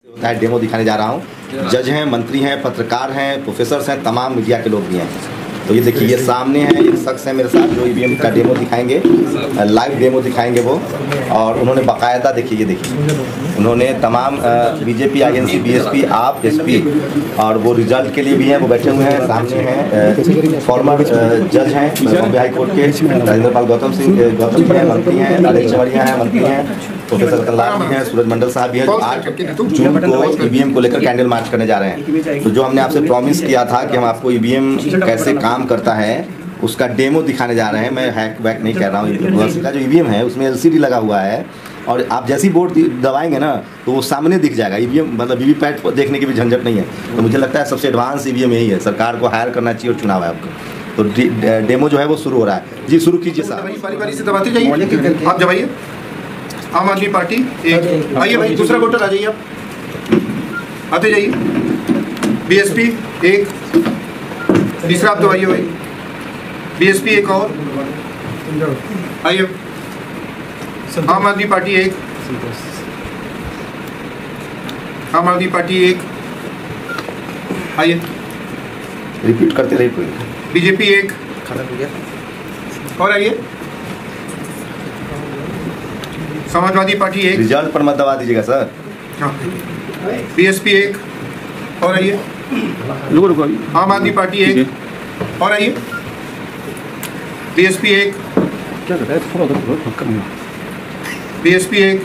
Demo दिखाने जा रहा हूँ। जज हैं, मंत्री हैं, पत्रकार हैं, प्रोफेसर्स हैं, तमाम मीडिया के लोग भी हैं। तो ये देखिए, ये सामने है, एक शख्स है मेरे साथ जो ईवीएम का डेमो दिखाएंगे, लाइव डेमो दिखाएंगे वो। और उन्होंने बाकायदा, देखिए ये देखिए, उन्होंने तमाम बीजेपी, आईएनसी, बीएसपी, आप, एसपी और वो रिजल्ट के लिए भी हैं, वो बैठे हुए हैं। सामने हैं फॉर्मर जज हैं बॉम्बे हाई कोर्ट के राजेंद्र पाल गौतम जी हैं, मंत्री हैं, नरेश चमरिया हैं, मंत्री हैं, प्रोफेसर रतन लाल भी हैं, सूरज मंडल साहब भी हैं, जो 8 जून को ईवीएम को लेकर कैंडल मार्च करने जा रहे हैं। तो जो हमने आपसे प्रॉमिस किया था कि हम आपको ईवीएम कैसे काम करता है उसका डेमो दिखाने जा रहे हैं। मैं हैक वैक नहीं कर रहा हूँ। का जो ईवीएम है उसमें एलसीडी लगा हुआ है और आप जैसी बोर्ड दबाएंगे ना तो वो सामने दिख जाएगा। ईवीएम मतलब वीवीपैट को देखने की भी झंझट नहीं है। तो मुझे लगता है सबसे एडवांस ईवीएम यही है। सरकार को हायर करना चाहिए और चुनाव है आपको। तो डेमो जो है वो शुरू हो रहा है। जी शुरू कीजिए साहब। बारी से दबाते जाइए, आप दबाइए। आम आदमी पार्टी एक, आइए भाई, दूसरा वोटर आ जाइए, आप आते जाइए। बीएसपी एक, तीसरा आप दबाइए भाई। बीएसपी एक और, आइए। आम आदमी पार्टी एक, आम आदमी पार्टी एक, आइए। रिपीट करते रहिए। बीजेपी एक और, आइए। समाजवादी पार्टी एक। रिजल्ट पर मत दबा दीजिएगा सर। हाँ। बीएसपी एक और, आइए। आम आदमी पार्टी एक और, आइए। बीएसपी एक, बीएसपी एक,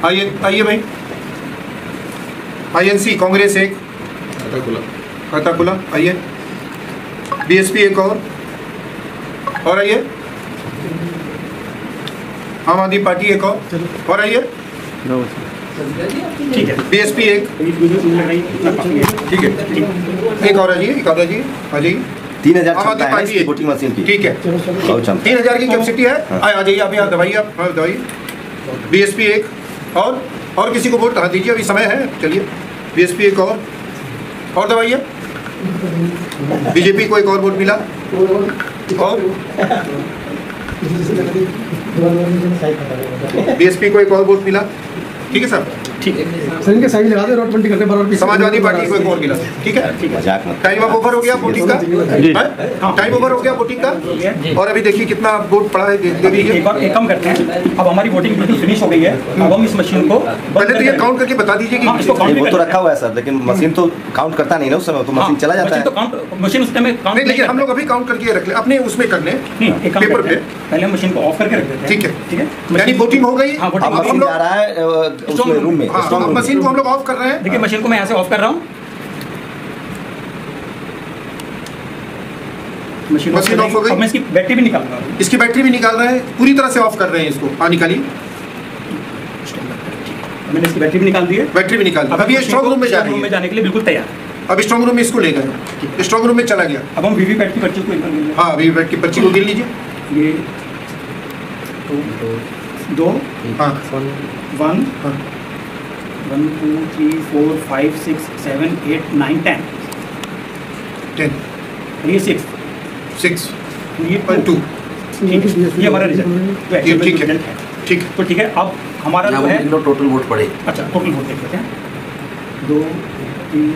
आइए आइए भाई। आईएनसी कांग्रेस एक, कताकुला, आइए। बीएसपी एक और, आइए। आम आदमी पार्टी एक और, आइए। ठीक है। बीएसपी एक, ठीक है, एक और आ जाइए, एक और आ जाइए, आ जाइए। 3000 क्षमता है इसकी वोटिंग मशीन की। ठीक है, 3000 की कैपेसिटी है। आ जाइए, आप यहाँ दवाइए, आप दवाइए। बीएसपी एक और किसी को वोट कहा दीजिए, अभी समय है, चलिए। बीएसपी एक और दवाइए। बीजेपी को एक और वोट मिला और बीएसपी को एक और वोट मिला। ठीक है सर, ठीक है सर। इनके साइड लगा दे, रोड करते बराबर। समाजवादी पार्टी को एक और मिला। ठीक है, ठीक है। टाइम अब ओवर हो गया वोटिंग का। टाइम ओवर हो गया वोटिंग का। और अभी देखिए कितना वोट पड़ा है, दे दीजिए। एक कम करते हैं। अब हमारी वोटिंग बिल्कुल फिनिश हो गई है। अब हम इस मशीन को पहले तो ये काउंट करके बता दीजिए कि वो तो रखा हुआ है सर, लेकिन मशीन तो काउंट करता नहीं ना उस समय, तो मशीन चला जाता है। तो मशीन उस टाइम काउंट नहीं, लेकिन हम लोग अभी काउंट करके रख ले, अपने उसमें कर ले, पेपर पे। पहले मशीन को ऑफ करके रख देते हैं। ठीक है, ठीक है। यानी वोटिंग हो गई। अब मशीन जा रहा है उसमें रूम में। मशीन को हम लोग ऑफ कर रहे हैं। देखिए मशीन को मैं यहाँ से ऑफ कर रहा हूँ। मशीन ऑफ हो गई। अब मैं इसकी बैटरी भी निकाल रहा हूँ। इसकी बैटरी भी निकाल रहे हैं, पूरी तरह से ऑफ कर रहे हैं इसको। हाँ, निकालिए। मैंने इसकी बैटरी भी निकाल दी है। बैटरी भी निकाल दी। अब ये स्ट्रॉन्ग रूम में जाने के लिए बिल्कुल तैयार है। अब स्ट्रॉन्ग रूम में इसको ले गए, स्ट्रॉन्ग रूम में चला गया। अब हम वीवीपैट की पर्ची को, हाँ, वीवीपैट की पर्ची को गिन लीजिए। ये 2 हाँ 1 1 2 3 4 5 6 7 8 9 10। ये 6 ये 2। ये हमारा रिजल्ट। ठीक है, ठीक। तो ठीक है, अब हमारा जो है टोटल वोट पड़े। अच्छा, टोटल वोट देख लेते हैं। 2 3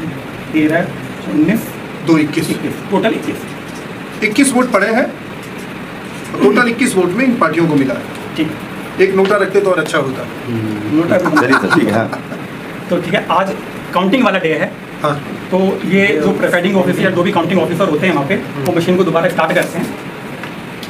13 19 2 21, टोटल 21 वोट पड़े हैं। टोटल 21 वोट में इन पार्टियों को मिला है। ठीक, एक नोटा रखते तो और अच्छा होता। नोटा ठीक है। तो ठीक है, आज काउंटिंग वाला डे है। हाँ। तो ये जो प्रिसाइडिंग ऑफिसर, जो भी काउंटिंग ऑफिसर होते हैं वहाँ पे, वो मशीन को दोबारा स्टार्ट करते हैं।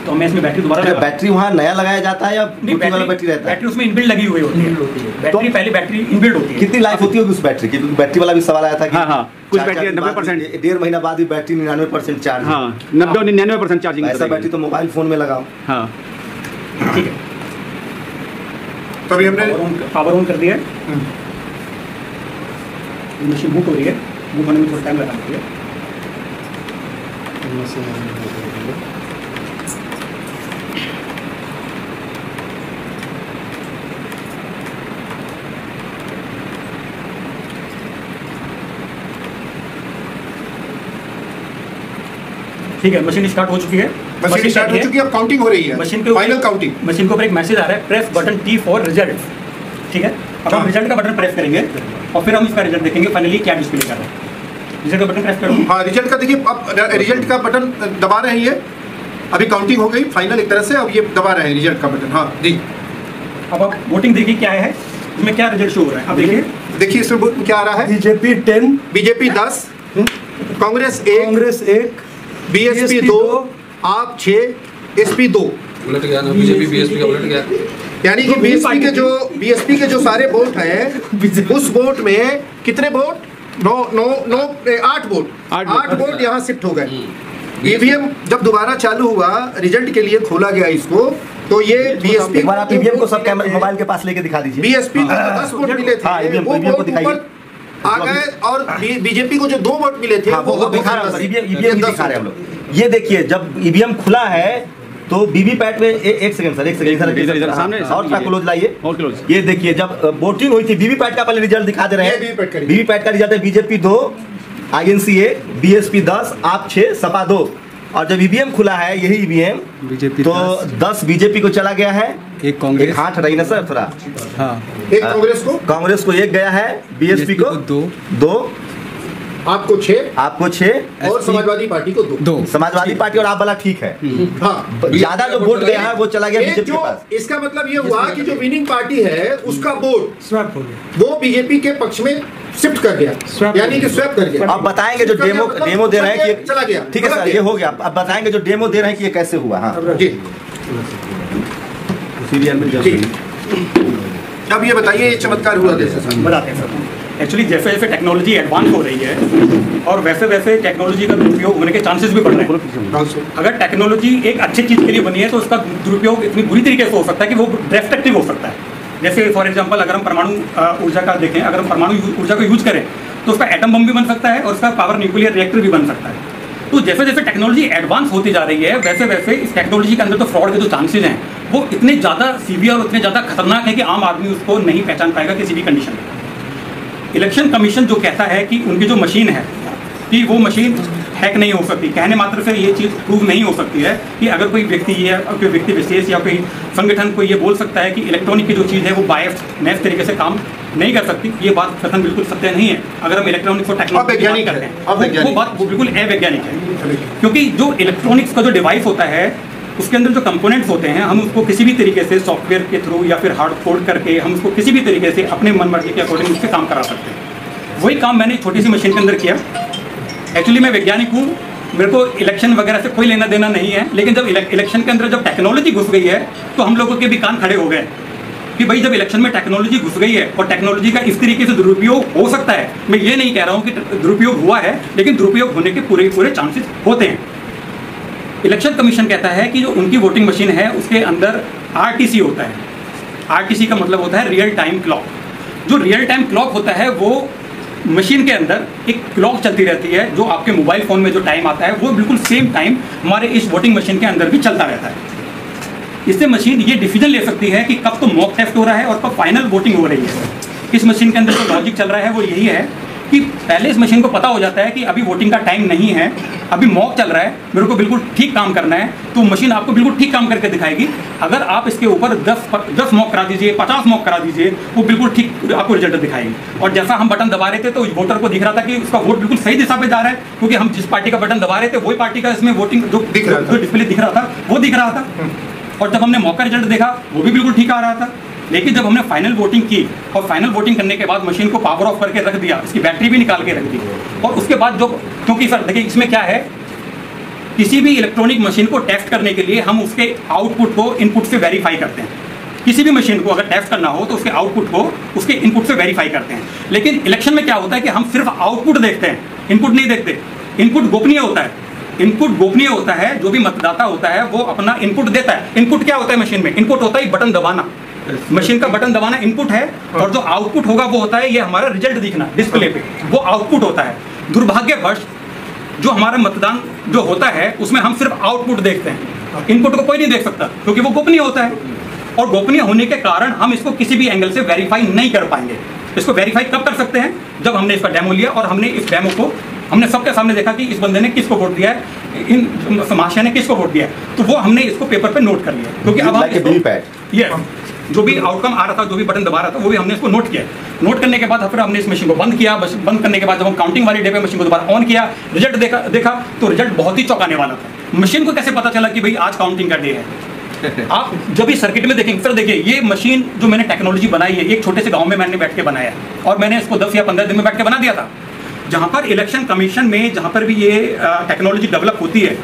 तो मैं इसमें बैटरी दोबारा बैटरी वहाँ नया लगाया जाता है या बैटरी रहता है? बैटरी उसमें इनबिल्ड लगी हुई होती है। बैटरी पहले बैटरी इनबिल्ड होती है। कितनी लाइफ होती होगी उस बैटरी की? बैटरी वाला भी सवाल आया था कि हाँ, कुछ बैटरी 90%, 1.5 महीना बाद ही बैटरी 99% चार्ज। हाँ, 99% चार्जिंग। ऐसा बैटरी तो मोबाइल फोन में लगाओ। हाँ, ठीक है। तो अभी हमने पावर ऑन कर दिया। मशीन बूट हो रही है, बूट होने में थोड़ा टाइम लगा है। ठीक है, मशीन स्टार्ट हो चुकी है। मशीन स्टार्ट हो चुकी है, अब काउंटिंग हो रही है। मशीन के फाइनल काउंटिंग। मशीन के ऊपर एक मैसेज आ रहा है, press button T for result. ठीक है, अब हम रिजल्ट का बटन प्रेस करेंगे और फिर हम इसका रिजल्ट देखेंगे फाइनली क्या डिस्प्ले कर रहा है। रिजल्ट का बटन प्रेस करो। हाँ, रिजल्ट का देखिए, अब रिजल्ट का बटन दबा रहे हैं ये, अभी काउंटिंग हो गई फाइनल एक तरह से, अब ये दबा रहे हैं रिजल्ट का बटन। हाँ जी, अब आप वोटिंग देखिए क्या है, इसमें क्या रिजल्ट शो हो रहा है। अब देखिए इसमें क्या आ रहा है। बीजेपी 10, बीजेपी 10, कांग्रेस 1, बीएसपी 2, आप 6, एसपी 2। उलट गया ना, बीजेपी बीएसपी का उलट गया। यानी कि बीएसपी के जो सारे वोट हैं उस वोट में कितने वोट, 8 वोट यहाँ शिफ्ट हो गए। ईवीएम जब दोबारा चालू हुआ, रिजल्ट के लिए खोला गया इसको, तो ये बीएसपी, एक बार आप ईवीएम को सब कैमरा मोबाइल के पास लेके दिखा दीजिए। बीएसपी को 10 वोट मिले थे, हाँ, ईवीएम को दिखाइए। आ गए, और बीजेपी को जो 2 वोट मिले थे वो दिखा रहे हैं, ईवीएम दिखा रहे हैं हम लोग। ये देखिए, जब ईवीएम खुला है तो वीवीपैट में एक सेकंड सर, इधर सामने और क्लोज लाइए। और क्लोज। ये देखिए, जब वोटिंग हुई थी, वीवीपैट का पहले रिजल्ट दिखा दे रहे हैं। वीवीपैट का रिजल्ट है बीजेपी 2, आईएनसी 1, बीएसपी 10, आप 6, सपा 2। और जब ईवीएम खुला है, यही ईवीएम बीजेपी तो 10 बीजेपी को चला गया है, एक कांग्रेस, हाथ हटाइए ना सर थोड़ा। हाँ, एक कांग्रेस को 1 गया है, बीएसपी को 2, आपको 6, और समाजवादी पार्टी को 2। समाजवादी पार्टी और आप वाला ठीक है। हाँ, ज्यादा जो वोट गया है वो चला गया बीजेपी के पास। इसका मतलब ये हुआ कि जो विनिंग पार्टी है उसका वोट स्वैप हो गया, वो बीजेपी के पक्ष में शिफ्ट कर गया, यानी कि स्वैप कर गया। अब बताएंगे जो डेमो दे रहे हैं कि चला गया, ठीक है सर, ये हो गया। अब बताएंगे जो डेमो दे रहे हैं कि ये कैसे हुआ। हाँ जी, सीरियल में अब ये बताइए, ये चमत्कार हुआ कैसे? बताते हैं सर। एक्चुअली जैसे जैसे टेक्नोलॉजी एडवांस हो रही है और वैसे वैसे टेक्नोलॉजी का दुरुपयोग होने के चांसेस भी बढ़ रहे हैं। अगर टेक्नोलॉजी एक अच्छी चीज़ के लिए बनी है तो उसका दुरुपयोग इतनी बुरी तरीके से हो सकता है कि वो डिस्ट्रक्टिव हो सकता है। जैसे फॉर एग्जांपल, अगर हम परमाणु ऊर्जा का देखें, अगर हम परमाणु ऊर्जा को यूज करें तो उसका एटम बम भी बन सकता है और उसका पावर न्यूक्लियर रिएक्टर भी बन सकता है। तो जैसे जैसे टेक्नोलॉजी एडवांस होती जा रही है, वैसे वैसे इस टेक्नोलॉजी के अंदर तो फ्रॉड के जो चांसेज हैं वो इतने ज़्यादा सीवियर और इतने ज़्यादा खतरनाक है कि आम आदमी उसको नहीं पहचान पाएगा किसी भी कंडीशन में। इलेक्शन कमीशन जो कहता है कि उनकी जो मशीन है कि वो मशीन हैक नहीं हो सकती, कहने मात्र से ये चीज़ प्रूव नहीं हो सकती है कि अगर कोई व्यक्ति या कोई व्यक्ति विशेष या कोई संगठन को ये बोल सकता है कि इलेक्ट्रॉनिक की जो चीज़ है वो बायस्ड तरीके से काम नहीं कर सकती, ये बात कथन बिल्कुल सत्य नहीं है। अगर हम इलेक्ट्रॉनिक्स और टेक्नोलॉजी करते हैं वो बात वो बिल्कुल अवैज्ञानिक है, क्योंकि जो इलेक्ट्रॉनिक्स का जो डिवाइस होता है उसके अंदर जो कंपोनेंट्स होते हैं, हम उसको किसी भी तरीके से सॉफ्टवेयर के थ्रू या फिर हार्ड कोड करके हम उसको किसी भी तरीके से अपने मन मर्जी के अकॉर्डिंग उससे काम करा सकते हैं। वही काम मैंने छोटी सी मशीन के अंदर किया। एक्चुअली मैं वैज्ञानिक हूँ, मेरे को इलेक्शन वगैरह से कोई लेना देना नहीं है, लेकिन जब इलेक्शन के अंदर जब टेक्नोलॉजी घुस गई है तो हम लोगों के भी कान खड़े हो गए कि भाई जब इलेक्शन में टेक्नोलॉजी घुस गई है और टेक्नोलॉजी का इस तरीके से दुरुपयोग हो सकता है, मैं ये नहीं कह रहा हूँ कि दुरुपयोग हुआ है, लेकिन दुरुपयोग होने के पूरे चांसेस होते हैं। इलेक्शन कमीशन कहता है कि जो उनकी वोटिंग मशीन है उसके अंदर आरटीसी होता है। आरटीसी का मतलब होता है रियल टाइम क्लॉक। जो रियल टाइम क्लॉक होता है वो मशीन के अंदर एक क्लॉक चलती रहती है, जो आपके मोबाइल फ़ोन में जो टाइम आता है वो बिल्कुल सेम टाइम हमारे इस वोटिंग मशीन के अंदर भी चलता रहता है। इससे मशीन ये डिसीजन ले सकती है कि कब तो मॉक टेस्ट हो रहा है और कब फाइनल वोटिंग हो रही है। इस मशीन के अंदर जो लॉजिक चल रहा है वो यही है कि पहले इस मशीन को पता हो जाता है कि अभी वोटिंग का टाइम नहीं है, अभी मॉक चल रहा है, मेरे को बिल्कुल ठीक काम करना है, तो मशीन आपको बिल्कुल ठीक काम करके दिखाएगी। अगर आप इसके ऊपर 10 मॉक करा दीजिए, 50 मॉक करा दीजिए, वो बिल्कुल ठीक आपको रिजल्ट दिखाएगी। और जैसा हम बटन दबा रहे थे तो वोटर को दिख रहा था कि उसका वोट बिल्कुल सही दिशा पे जा रहा है, क्योंकि हम जिस पार्टी का बटन दबा रहे थे वही पार्टी का इसमें वोटिंग जो डिस्प्ले दिख रहा था वो दिख रहा था। और जब हमने मॉक का रिजल्ट देखा वो भी बिल्कुल ठीक आ रहा था। लेकिन जब हमने फाइनल वोटिंग की और फाइनल वोटिंग करने के बाद मशीन को पावर ऑफ करके रख दिया, इसकी बैटरी भी निकाल के रख दी, और उसके बाद जो, क्योंकि सर देखिए इसमें क्या है, किसी भी इलेक्ट्रॉनिक मशीन को टेस्ट करने के लिए हम उसके आउटपुट को इनपुट से वेरीफाई करते हैं। किसी भी मशीन को अगर टेस्ट करना हो तो उसके आउटपुट को उसके इनपुट से वेरीफाई करते हैं। लेकिन इलेक्शन में क्या होता है कि हम सिर्फ आउटपुट देखते हैं, इनपुट नहीं देखते। इनपुट गोपनीय होता है, इनपुट गोपनीय होता है। जो भी मतदाता होता है वो अपना इनपुट देता है। इनपुट क्या होता है मशीन में? इनपुट होता है बटन दबाना, मशीन का बटन दबाना इनपुट है, और जो आउटपुट होगा वो होता है ये हमारा रिजल्ट दिखना डिस्प्ले पे, वो आउटपुट होता है। दुर्भाग्यवश जो हमारा मतदान जो होता है उसमें हम सिर्फ आउटपुट देखते हैं, इनपुट को कोई नहीं देख सकता क्योंकि वो गोपनीय होता है। और गोपनीय होने के कारण हम इसको किसी भी एंगल से वेरीफाई नहीं कर पाएंगे। इसको वेरीफाई कब कर सकते हैं? जब हमने इसका डेमो लिया और हमने इस डेमो को हमने सबके सामने देखा कि इस बंदे ने किसको वोट दिया है, इन महाशय ने किसको वोट दिया है, तो वो हमने इसको पेपर पे नोट कर लिया। क्योंकि अब हम जो भी आउटकम आ रहा था, जो भी बटन दबा रहा था, वो भी हमने इसको नोट किया। नोट करने के बाद फिर हमने इस मशीन को बंद किया। बंद करने के बाद जब हम काउंटिंग वाली डे पे मशीन को दोबारा ऑन किया, रिजल्ट देखा तो रिजल्ट बहुत ही चौंकाने वाला था। मशीन को कैसे पता चला कि भाई आज काउंटिंग का डे है? आप जब भी सर्किट में देखेंगे, फिर देखिए ये मशीन जो मैंने टेक्नोलॉजी बनाई है, एक छोटे से गाँव में मैंने बैठ के बनाया और मैंने इसको 10 या 15 दिन में बैठ के बना दिया था। जहाँ पर इलेक्शन कमीशन में जहाँ पर भी ये टेक्नोलॉजी डेवलप होती है,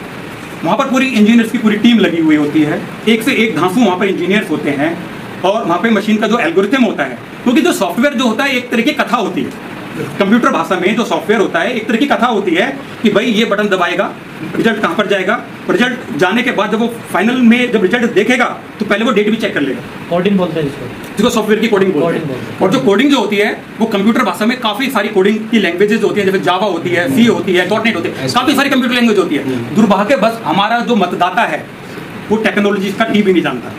वहाँ पर पूरी इंजीनियर्स की पूरी टीम लगी हुई होती है, एक से एक धांसू वहाँ पर इंजीनियर्स होते हैं और वहाँ पे मशीन का जो एल्गोरिथम होता है, क्योंकि जो सॉफ्टवेयर जो होता है एक तरह की कथा होती है। कंप्यूटर भाषा में जो सॉफ्टवेयर होता है एक तरह की कथा होती है कि भाई ये बटन दबाएगा, रिजल्ट कहाँ पर जाएगा, रिजल्ट जाने के बाद जब वो फाइनल में जब रिजल्ट देखेगा तो पहले वो डेट भी चेक कर लेगा। कोडिंग बोलते हैं जिसको सॉफ्टवेयर की कोडिंग बोलते हैं। और जो कोडिंग जो होती है वो कंप्यूटर भाषा में काफी सारी कोडिंग की लैंग्वेजेस होती है, जैसे जावा होती है, सी होती है, .NET होती है, काफी सारी कंप्यूटर लैंग्वेज होती है। दुर्भाग्य बस हमारा जो मतदाता है वो टेक्नोलॉजी का टी भी नहीं जानता।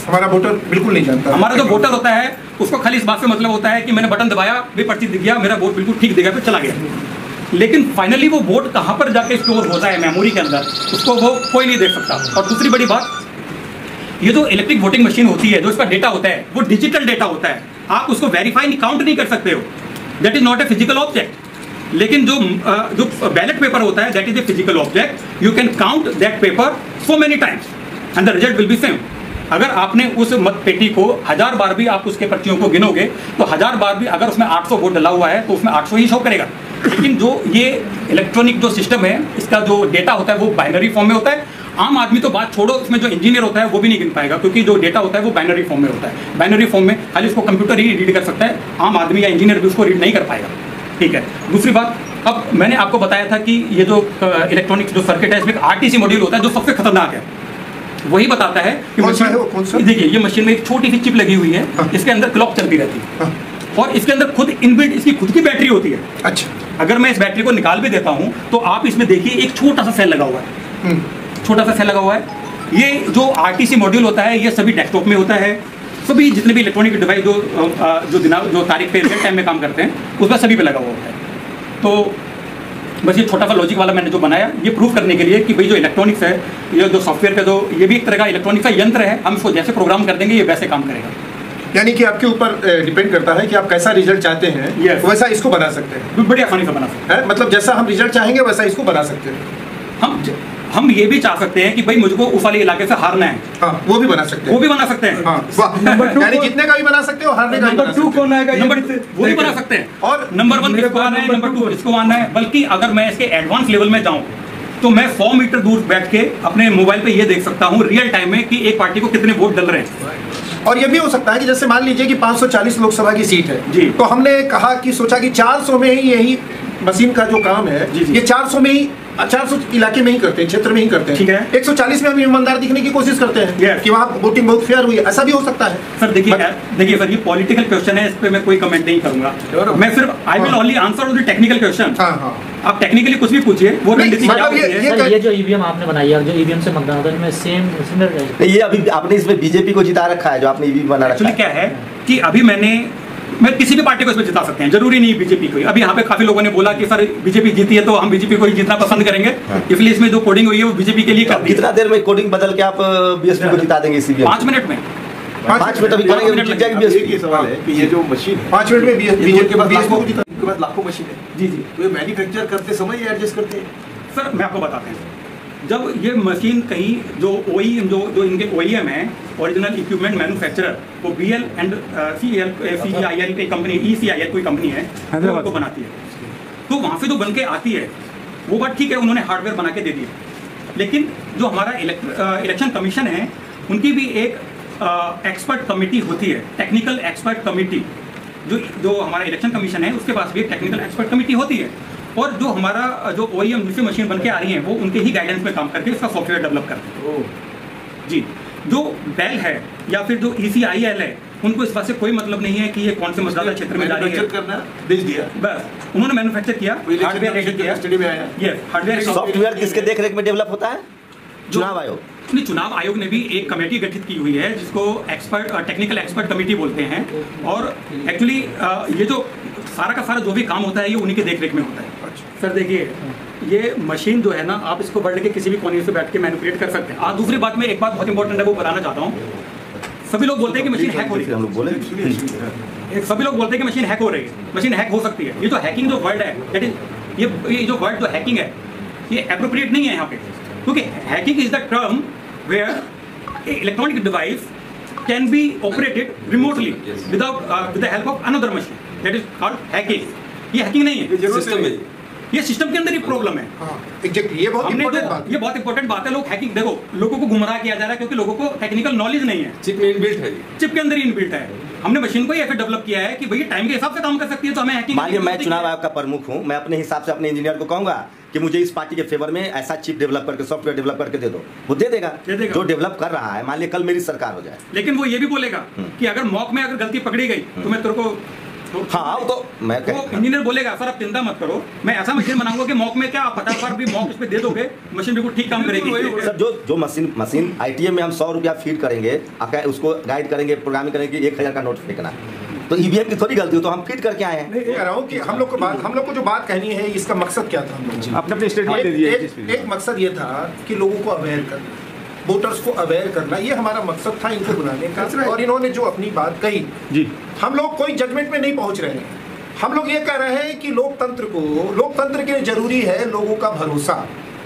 हमारा वोटर बिल्कुल नहीं जानता। हमारा जो वोटर होता है उसको खाली इस बात से मतलब होता है कि मैंने बटन दबाया, वे पर्ची दिख गया, मेरा वोट बिल्कुल ठीक दिखा, फिर चला गया। लेकिन फाइनली वो वोट कहाँ पर जाके स्टोर होता है मेमोरी के अंदर, उसको वो कोई नहीं देख सकता। और दूसरी बड़ी बात, ये जो इलेक्ट्रिक वोटिंग मशीन होती है, जो इसका डेटा होता है वो डिजिटल डेटा होता है, आप उसको वेरीफाई काउंट नहीं कर सकते हो। That is not a physical object. लेकिन जो बैलेट पेपर होता है that is a physical object. You can count that paper so many times and the result will be same. अगर आपने उस मत पेटी को 1000 बार भी आप उसके पर्चियों को गिनोगे तो 1000 बार भी अगर उसमें 800 वोट डला हुआ है तो उसमें 800 ही शो करेगा। लेकिन जो ये इलेक्ट्रॉनिक जो सिस्टम है, इसका जो डेटा होता है वो बाइनरी फॉर्म में होता है। आम आदमी तो बात छोड़ो, इसमें जो इंजीनियर होता है वो भी नहीं गिन पाएगा, क्योंकि जो डेटा होता है वो बाइनरी फॉर्म में होता है। बाइनरी फॉर्म में खाली उसको कंप्यूटर ही रीड कर सकता है, आम आदमी या इंजीनियर भी उसको रीड नहीं कर पाएगा। ठीक है। दूसरी बात, अब मैंने आपको बताया था कि ये जो इलेक्ट्रॉनिक जो सर्किट है इसमें एक RTC मॉड्यूल होता है जो सबसे खतरनाक है। वही बताता है कि कौन सा? देखिए ये मशीन में एक छोटी सी चिप लगी हुई है। हाँ। इसके अंदर क्लॉक चलती रहती है और इसके अंदर खुद इनबिल्ट इसकी खुद की बैटरी होती है। अच्छा। अगर मैं इस बैटरी को निकाल भी देता हूं तो आप इसमें देखिए एक छोटा सा सेल लगा हुआ है, छोटा सा सेल लगा हुआ है। ये जो RTC मॉड्यूल होता है ये सभी डेस्कटॉप में होता है। सभी जितने भी इलेक्ट्रॉनिक डिवाइस जो तारीख पे रियल टाइम में काम करते हैं उसमें सभी पे लगा हुआ होता है। तो बस ये छोटा सा लॉजिक वाला मैंने जो बनाया ये प्रूव करने के लिए कि भाई जो इलेक्ट्रॉनिक्स है, ये जो सॉफ्टवेयर का जो ये भी एक तरह का इलेक्ट्रॉनिक का यंत्र है, हम इसको जैसे प्रोग्राम कर देंगे ये वैसे काम करेगा। यानी कि आपके ऊपर डिपेंड करता है कि आप कैसा रिजल्ट चाहते हैं। Yes. वैसा इसको बना सकते हैं, बड़ी आसानी से बना सकते है? मतलब जैसा हम रिजल्ट चाहेंगे वैसा इसको बना सकते हैं। हम ये भी चाह सकते हैं कि भाई मुझको उस वाले इलाके से हारना है, हाँ, वो भी बना सकते हैं। वो भी बना सकते हैं। हाँ, वाह। यानी जीतने का भी बना सकते हो, हारने का भी बना सकते हो। कौन आएगा? नंबर वो भी बना सकते हैं। और नंबर 1 किसको आना है, नंबर 2 किसको आना है। बल्कि अगर मैं इसके एडवांस लेवल में जाऊं तो मैं 100 मीटर दूर बैठ के अपने मोबाइल पे ये देख सकता हूँ रियल टाइम में कि एक पार्टी को कितने वोट डल रहे हैं। और ये भी हो सकता है कि जैसे मान लीजिए कि 540 लोकसभा की सीट है जी। तो हमने कहा कि सोचा कि 400 में ही यही मशीन का जो काम है जी, जी। ये 400 में ही 400 इलाके में ही करते हैं, क्षेत्र में ही करते हैं। ठीक है। 140 में हम ईमानदार दिखने की कोशिश करते हैं Yes. कि वहाँ वोटिंग बहुत फेयर हुई है। ऐसा भी हो सकता है। सर देखिए सर, ये पॉलिटिकल क्वेश्चन है, इस पे मैं कोई कमेंट नहीं करूंगा। मैं सिर्फ I will only answer the technical question. हाँ हाँ। आप टेक्निकली कुछ भी पूछिए, वो नहीं, रणनीति क्या मतलब होती है। सर, ये जो ईवीएम आपने बनाई है, जो ईवीएम से मतदान होता है, इनमें सेम नहीं, ये अभी आपने इसमें बीजेपी को जिता रखा है, जो आपने ईवी बना रखा एक्चुअली है। क्या है कि अभी मैं किसी भी पार्टी को इसमें जिता सकते हैं, जरूरी नहीं बीजेपी को। अभी यहाँ पे काफी लोगों ने बोला कि सर बीजेपी जीती है तो हम बीजेपी को ही जीतना पसंद करेंगे, इसलिए इसमें जो कोडिंग हुई है वो बीजेपी के लिए कर दी। कितना देर में कोडिंग बदल के आप बीएसपी को जिता देंगे? इसी 5 मिनट में 5 मिनट अभी करेंगे, जीत जाएगी बीएसपी। ये सवाल है कि ये जो मशीन है 5 मिनट में बीजेपी के बाद को जीता। लाखों मशीन है, जी जी तो ये मैन्युफैक्चर करते समय ये एडजस्ट करते हैं। सर मैं आपको बताते हैं, जब ये मशीन कहीं जो OEM जो इनके OEM है, ओरिजिनल इक्विपमेंट मैन्युफैक्चरर, वो BL एंड CEIL एक कंपनी, ECIL कोई कंपनी है वो उनको बनाती है, तो वहाँ से जो बन के आती है वो बात ठीक है, उन्होंने हार्डवेयर बना के दे दिया। लेकिन जो हमारा इलेक्शन कमीशन है उनकी भी एक एक्सपर्ट कमेटी होती है, टेक्निकल एक्सपर्ट कमेटी। जो हमारा इलेक्शन कमीशन है उसके पास भी एक टेक्निकल एक्सपर्ट कमेटी होती है, और जो हमारा जो OEM दूसरी मशीन बन के आ रही हैं वो उनके ही गाइडेंस में काम करके इसका सॉफ्टवेयर डेवलप करते हैं। जी, जो बेल है या फिर जो ECIL है उनको इस बात से कोई मतलब नहीं है कि ये कौन से मतदाता क्षेत्र में जा रही है। करना भेज दिया, बस उन्होंने मैन्युफैक्चर किया, हार्डवेयर रेडी किया, स्टडी में आया। ये हार्डवेयर सॉफ्टवेयर किसके देखरेख में डेवलप होता है? चुनाव आयोग। नहीं, चुनाव आयोग ने भी एक कमेटी गठित की हुई है जिसको टेक्निकल एक्सपर्ट कमेटी बोलते हैं, और एक्चुअली ये जो सारा का सारा जो भी काम होता है ये उन्हीं के देखरेख में होता है। सर देखिए, ये मशीन जो है ना, आप इसको वर्ल्ड के किसी भी कोने से बैठ के मैनिपुलेट कर सकते हैं। दूसरी बात में एक बात बहुत इंपॉर्टेंट है वो बताना चाहता हूँ। सभी लोग बोलते हैं कि मशीन हैक हो रही है, हम लोग बोले सभी लोग बोलते हैं कि मशीन हैक हो रही है, मशीन हैक हो सकती है। ये जो हैकिंग जो वर्ड है, दैट इज ये जो वर्ड जो हैकिंग है, ये एप्रोप्रिएट नहीं है यहाँ पे, क्योंकि hacking is the term where electronic device can be operated remotely without with the help of another machine, that is called hacking. ये हैकिंग नहीं है, सिस्टम में ये सिस्टम के अंदर ही प्रॉब्लम है। एग्जैक्टली, ये बहुत इंपॉर्टेंट बात है। ये बहुत इंपॉर्टेंट बात है। लोग हैकिंग, देखो लोगों को गुमराह किया जा रहा है क्योंकि लोगों को टेक्निकल नॉलेज नहीं है। चिप में इनबिल्ट है, चिप के अंदर ही इनबिल्ट है। हमने मशीन को ही ऐसे डेवलप किया है कि भैया टाइम के हिसाब से काम कर सकती है, तो हमें हैकिंग। मान लीजिए मैं चुनाव आयोग का प्रमुख हूं, मैं अपने हिसाब से अपने इंजीनियर को कहूंगा कि मुझे इस पार्टी के फेवर में ऐसा चिप डेवलप करके, सॉफ्टवेयर डेवलप करके दे दो, वो दे देगा। जो डेवलप कर रहा है, मान लीजिए कल मेरी सरकार हो जाए, लेकिन वो ये भी बोलेगा कि अगर मॉक में अगर गलती पकड़ी गई तो मैं तेरे को हाँ तो मैं इंजीनियर बोलेगा सर आप चिंता मत करो, मैं ऐसा मशीन बनाऊंगा कि मॉक में क्या आप फटाफट भी मॉक इस पे दे दोगे, मशीन बिल्कुल ठीक काम करेगी। सर जो मशीन ITM में हम 100 रुपया फीड करेंगे, उसको गाइड करेंगे, प्रोग्रामिंग करेंगे कि 1000 का नोट फेंकना, तो EVM की थोड़ी गलती हो, तो हम फीड करके आए हैं। नहीं कह रहा हूँ कि हम लोग को जो बात कहनी है, इसका मकसद क्या था हम लोग? अपने स्टेटमेंट दे दिए। एक मकसद ये था कि लोगों को अवेयर करना, वोटर्स को अवेयर करना, ये हमारा मकसद था इनको बुलाने का। और इन्होंने जो अपनी बात कही जी, हम लोग कोई जजमेंट में नहीं पहुंच रहे हैं। हम लोग ये कह रहे हैं कि लोकतंत्र के लिए जरूरी है लोगों का भरोसा।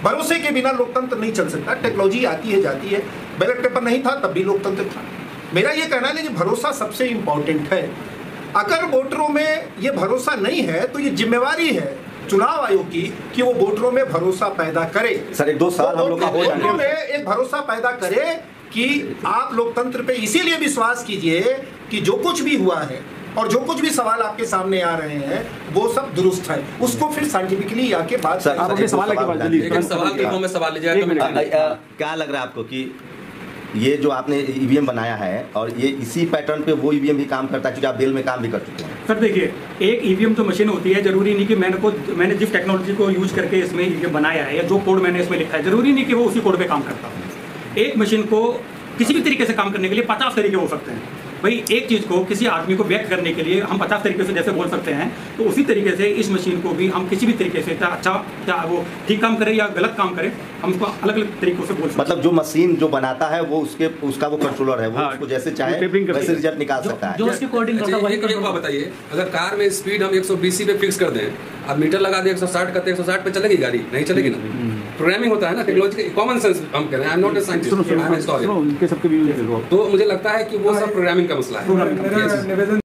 भरोसे के बिना लोकतंत्र नहीं चल सकता। टेक्नोलॉजी आती है जाती है, बैलेट पेपर नहीं था तब भी लोकतंत्र था। मेरा ये कहना है कि भरोसा सबसे इम्पोर्टेंट है। अगर वोटरों में ये भरोसा नहीं है तो ये जिम्मेवारी है चुनाव आयोग की कि वो वोटरों में भरोसा पैदा करे। सर 1-2 साल हम लोग का हो वोटरों में एक भरोसा पैदा करे कि आप लोकतंत्र पे इसीलिए विश्वास कीजिए कि जो कुछ भी हुआ है और जो कुछ भी सवाल आपके सामने आ रहे हैं वो सब दुरुस्त है। उसको फिर साइंटिफिकली आके बात सर, आप अपने सवाल के बाद जल्दी सवाल के में सवाल लीजिए। क्या लग रहा है आपको कि ये जो आपने EVM बनाया है और ये इसी पैटर्न पे वो EVM भी काम करता है, क्योंकि आप बेल में काम भी कर चुके हैं? सर देखिए, एक EVM जो मशीन होती है, जरूरी नहीं कि मैंने जिस टेक्नोलॉजी को यूज करके इसमें EVM बनाया है या जो कोड मैंने इसमें लिखा है, जरूरी नहीं कि वो उसी कोड पे काम करता हो। एक मशीन को किसी भी तरीके से काम करने के लिए 50 तरीके हो सकते हैं। भाई एक चीज़ को किसी आदमी को व्यक्त करने के लिए हम 50 तरीके से जैसे बोल सकते हैं, तो उसी तरीके से इस मशीन को भी हम किसी भी तरीके से क्या वो ठीक काम करे या गलत काम करे, हम उसको अलग अलग तरीकों से बोल सकते हैं। मतलब जो मशीन जो बनाता है वो उसका वो कंट्रोलर है, वो उसको जैसे चाहे वैसे रिजल्ट निकाल सकता है। जो उसकी कोडिंग करता है। एक बात बताइए, अगर कार में स्पीड हम 120 पे फिक्स कर दें, अब मीटर लगा दें 160 करते 160 पे चलेगी गाड़ी? नहीं चलेगी ना। प्रोग्रामिंग होता है ना, टेक्नोलॉजी कॉमन सेंस हम कह रहे हैं। I am not a scientist, I am a historian. उनके सबके भी तो मुझे लगता है कि वो सब प्रोग्रामिंग का मसला है। निवेदन